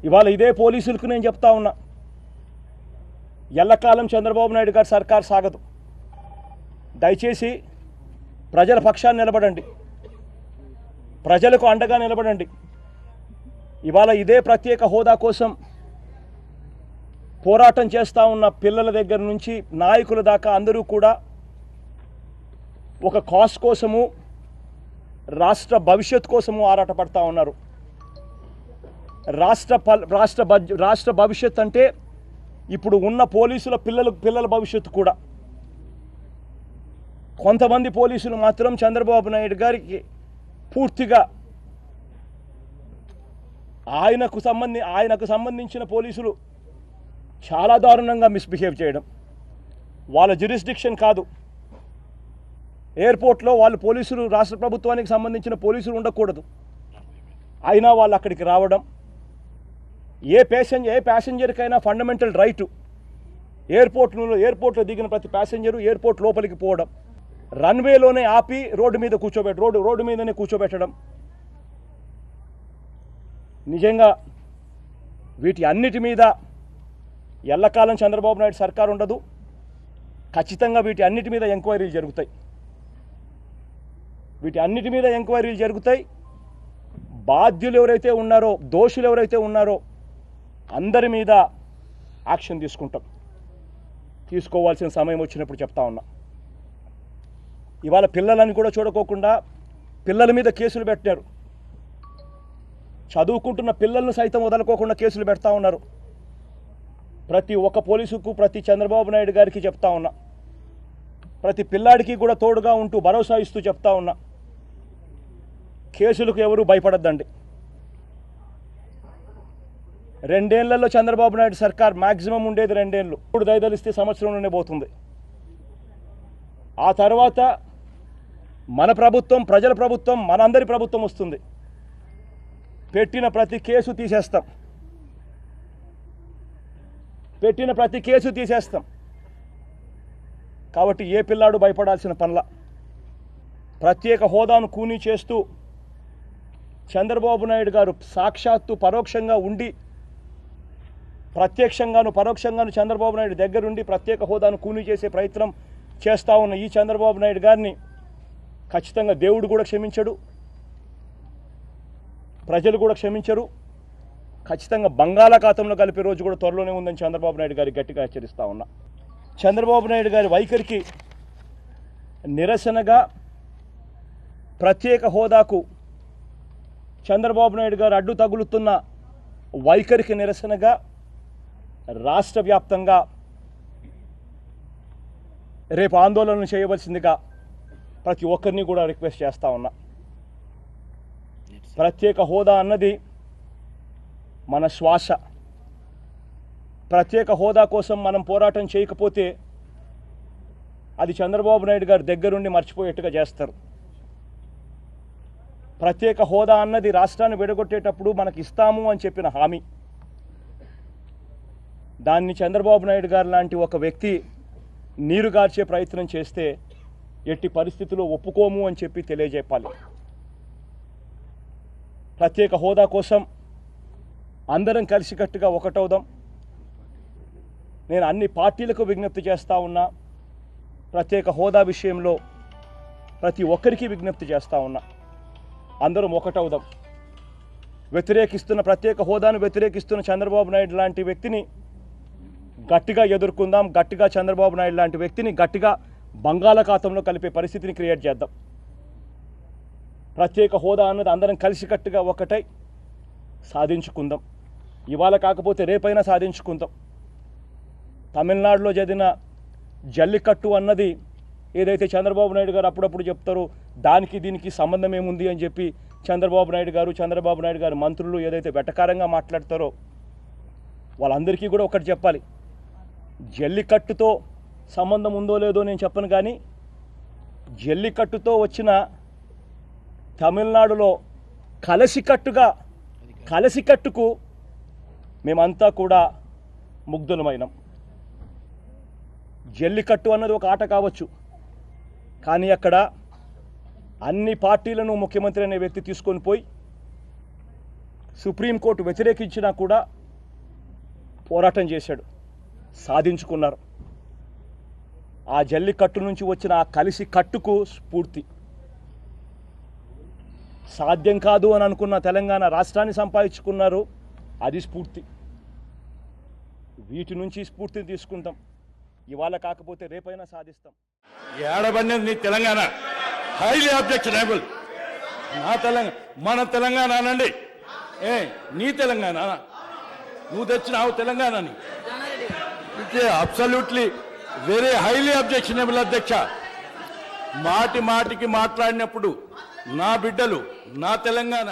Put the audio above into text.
ఇవాళ ఇదే పోలీసులకు నేను చెప్తా ఉన్నా, ఎల్లకాలం చంద్రబాబు నాయుడు గారి సర్కార్ సాగదు. దయచేసి ప్రజల పక్షాన్ని నిలబడండి, ప్రజలకు అండగా నిలబడండి. ఇవాళ ఇదే ప్రత్యేక హోదా కోసం పోరాటం చేస్తూ ఉన్న పిల్లల దగ్గర నుంచి నాయకుల దాకా అందరూ కూడా ఒక కాస్ కోసము, రాష్ట్ర భవిష్యత్ కోసము ఆరాటపడతా ఉన్నారు. రాష్ట్ర భవిష్యత్ అంటే ఇప్పుడు ఉన్న పోలీసుల పిల్లల భవిష్యత్తు కూడా. కొంతమంది పోలీసులు మాత్రం చంద్రబాబు నాయుడు గారికి పూర్తిగా ఆయనకు సంబంధించిన పోలీసులు చాలా దారుణంగా మిస్బిహేవ్ చేయడం. వాళ్ళ జ్యూరిస్డిక్షన్ కాదు, ఎయిర్పోర్ట్లో వాళ్ళు పోలీసులు, రాష్ట్ర ప్రభుత్వానికి సంబంధించిన పోలీసులు ఉండకూడదు, అయినా వాళ్ళు అక్కడికి రావడం. ఏ ప్యాసింజర్కైనా ఫండమెంటల్ రైటు ఎయిర్పోర్ట్లో దిగిన ప్రతి ప్యాసింజరు ఎయిర్పోర్ట్ లోపలికి పోవడం, రన్వేలోనే ఆపి రోడ్డు మీదనే కూర్చోబెట్టడం. నిజంగా వీటి అన్నిటి మీద ఎల్లకాలం చంద్రబాబు నాయుడు సర్కారు ఉండదు. ఖచ్చితంగా వీటి అన్నిటి మీద ఎంక్వైరీలు జరుగుతాయి. బాధ్యులు ఎవరైతే ఉన్నారో, దోషులు ఎవరైతే ఉన్నారో అందరి మీద యాక్షన్ తీసుకోవాల్సిన సమయం వచ్చినప్పుడు చెప్తా ఉన్నా. ఇవాళ పిల్లలని కూడా చూడకోకుండా పిల్లల మీద కేసులు పెట్టారు. చదువుకుంటున్న పిల్లలను సైతం వదలుకోకుండా కేసులు పెడతా ఉన్నారు. ప్రతి ఒక్క పోలీసుకు, ప్రతి చంద్రబాబు నాయుడు గారికి చెప్తా ఉన్నా, ప్రతి పిల్లాడికి కూడా తోడుగా ఉంటూ భరోసా ఇస్తూ చెప్తా ఉన్నా, కేసులకు ఎవరు భయపడద్దండి. 2 ఏళ్లలో చంద్రబాబు నాయుడు సర్కార్ మ్యాక్సిమం ఉండేది 2 ఏళ్ళు. ఇప్పుడు దయదలిస్తే సంవత్సరంలోనే పోతుంది. ఆ తర్వాత మన ప్రభుత్వం, ప్రజల ప్రభుత్వం, మనందరి ప్రభుత్వం వస్తుంది. పెట్టిన ప్రతి కేసు తీసేస్తాం. కాబట్టి ఏ పిల్లాడు భయపడాల్సిన పనుల. ప్రత్యేక హోదాను కూనీ చేస్తూ చంద్రబాబు నాయుడు గారు సాక్షాత్తు పరోక్షంగా ఉండి, ప్రత్యక్షంగాను పరోక్షంగాను చంద్రబాబు నాయుడు దగ్గరుండి ప్రత్యేక హోదాను కూనీ చేసే ప్రయత్నం చేస్తూ ఉన్న ఈ చంద్రబాబు నాయుడు గారిని ఖచ్చితంగా దేవుడు కూడా క్షమించడు, ప్రజలు కూడా క్షమించరు. ఖచ్చితంగా బంగాళాఖాతంలో కలిపే రోజు కూడా త్వరలోనే ఉందని చంద్రబాబు నాయుడు గారికి గట్టిగా హెచ్చరిస్తూ ఉన్నా. చంద్రబాబు నాయుడు గారి వైఖరికి నిరసనగా, ప్రత్యేక హోదాకు చంద్రబాబు నాయుడు గారు అడ్డు తగులుతున్న వైఖరికి నిరసనగా రాష్ట్ర వ్యాప్తంగా రేపు ఆందోళన చేయవలసిందిగా ప్రతి ఒక్కరిని కూడా రిక్వెస్ట్ చేస్తూ ఉన్నా. ప్రత్యేక హోదా అన్నది మన శ్వాస. ప్రత్యేక హోదా కోసం మనం పోరాటం చేయకపోతే అది చంద్రబాబు నాయుడు గారి దగ్గరుండి మర్చిపోయేట్టుగా చేస్తారు. ప్రత్యేక హోదా అన్నది రాష్ట్రాన్ని విడగొట్టేటప్పుడు మనకి ఇస్తాము అని చెప్పిన హామీ. దాన్ని చంద్రబాబు నాయుడు గారు లాంటి ఒక వ్యక్తి నీరుగార్చే ప్రయత్నం చేస్తే ఎట్టి పరిస్థితుల్లో ఒప్పుకోము అని చెప్పి తెలియజెప్పాలి. ప్రత్యేక హోదా కోసం అందరం కలిసికట్టుగా ఒకటవుదాం. నేను అన్ని పార్టీలకు విజ్ఞప్తి చేస్తూ ఉన్నా, ప్రత్యేక హోదా విషయంలో ప్రతి ఒక్కరికి విజ్ఞప్తి చేస్తూ ఉన్నా, అందరం ఒకటవుదాం. ప్రత్యేక హోదాను వ్యతిరేకిస్తున్న చంద్రబాబు నాయుడు లాంటి వ్యక్తిని గట్టిగా ఎదుర్కొందాం. గట్టిగా చంద్రబాబు నాయుడు లాంటి వ్యక్తిని గట్టిగా బంగాళాఖాతంలో కలిపే పరిస్థితిని క్రియేట్ చేద్దాం. ప్రత్యేక హోదా అన్నది అందరం కలిసికట్టుగా ఒకటై సాధించుకుందాం. ఇవాళ కాకపోతే రేపైనా సాధించుకుందాం. తమిళనాడులో జరిగిన జల్లికట్టు అన్నది ఏదైతే చంద్రబాబు నాయుడు గారు అప్పుడప్పుడు చెప్తారో దానికి దీనికి సంబంధం ఏముంది అని చెప్పి చంద్రబాబు నాయుడు గారు మంత్రులు ఏదైతే వెటకారంగా మాట్లాడతారో వాళ్ళందరికీ కూడా ఒకటి చెప్పాలి. జల్లికట్టుతో సంబంధం ఉందో లేదో నేను చెప్పను, కానీ జల్లికట్టుతో వచ్చిన తమిళనాడులో కలసికట్టుకు మేమంతా కూడా ముగ్ధులమైనాం. జల్లికట్టు అన్నది ఒక ఆట కావచ్చు, కానీ అక్కడ అన్ని పార్టీలను ముఖ్యమంత్రి అనే వ్యక్తి తీసుకొని పోయి సుప్రీంకోర్టు వ్యతిరేకించినా కూడా పోరాటం చేశాడు, సాధించుకున్నారు. ఆ జల్లికట్టు నుంచి వచ్చిన ఆ కలిసి కట్టుకు స్ఫూర్తి. సాధ్యం కాదు అని అనుకున్న తెలంగాణ రాష్ట్రాన్ని సంపాదించుకున్నారు, అది స్ఫూర్తి. వీటి నుంచి స్ఫూర్తిని తీసుకుంటాం. ఇవాళ కాకపోతే రేపైనా సాధిస్తాం. ఏడబడినది నీ తెలంగాణ హైలీ అబ్జెక్షనబుల్. నా తెలంగాణ, మన తెలంగాణ అనండి. నీ తెలంగాణ నువ్వు తెచ్చినావు తెలంగాణని. అబ్సల్యూట్లీ వెరీ హైలీ అబ్జెక్షనబుల్ అధ్యక్ష. మాటికి మాట్లాడినప్పుడు నా బిడ్డలు, నా తెలంగాణ